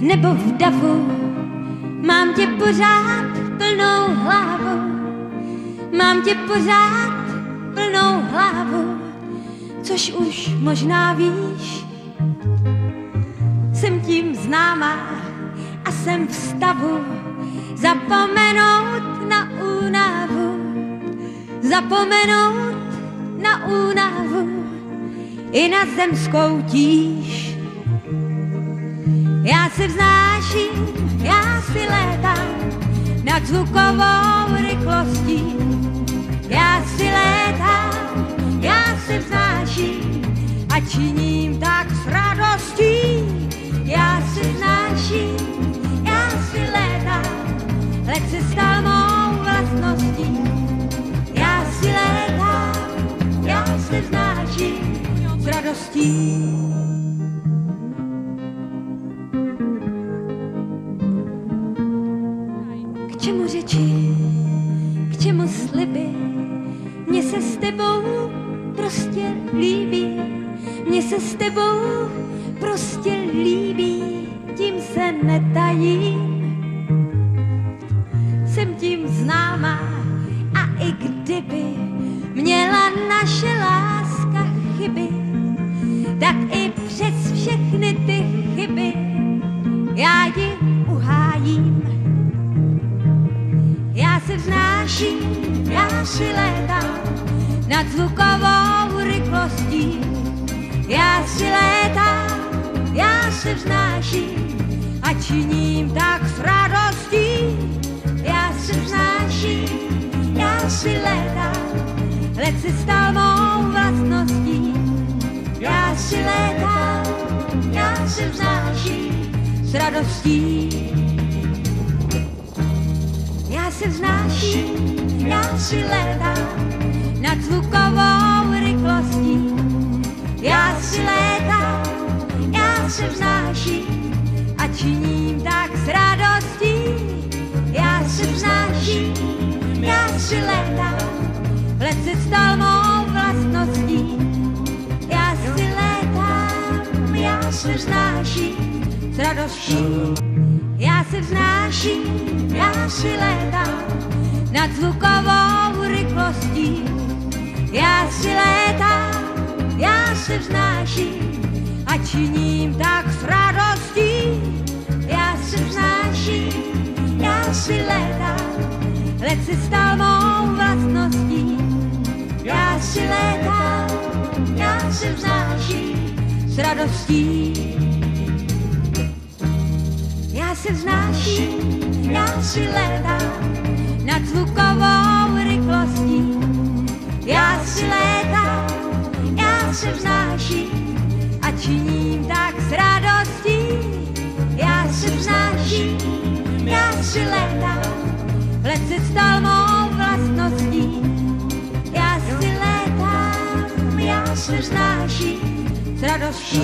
nebo v davu, mám tě pořád plnou hlavu, mám tě pořád plnou hlavu, což už možná víš. Jsem tím známá a jsem v stavu zapomenout na únavu, zapomenout na únavu i na zemskou tíž. Já se vznáším, já si létám nad zvukovou rychlostí. Já si létám, já se vznáším a činím tak s radostí. Já si vznáším, já si létám, let se stal mou vlastností. Já si létám, já se vznáším s radostí. K čemu řeči, k čemu sliby, mně se s tebou prostě líbí, mně se s tebou prostě líbí, tím se netajím. Jsem tím známá a i kdyby měla naše láska chyby, tak i přes všechny ty chyby já ji uhájím. Já se vznáším, já si létám nad zvukovou rychlostí. Já si létám, já se vznáším a činím tak s radostí. Já se vznáším, já si létám, let se stal mou vlastností. Já si létám, já se vznáším s radostí. Já se vznáším, já si létám nad zvukovou rychlostí. Já si létám, já se vznáším a činím tak s radostí. Já se vznáším, já si létám, let se stal mou vlastností. Já si létám, já se vznáším s radostí. Já se vznáším, já si létám nad zvukovou rychlostí. Já si létám, já se vznáším a činím tak s radostí. Já se vznáším, já si létám, let se stal mou vlastností. Já si létám, já se vznáším s radostí. Já se vznáším, já si létám nad zvukovou rychlostí. Já si létám, já se vznáším a činím tak s radostí. Já se vznáším, já si létám, let se stal mou vlastností. Já si létám, já se vznáším s radostí.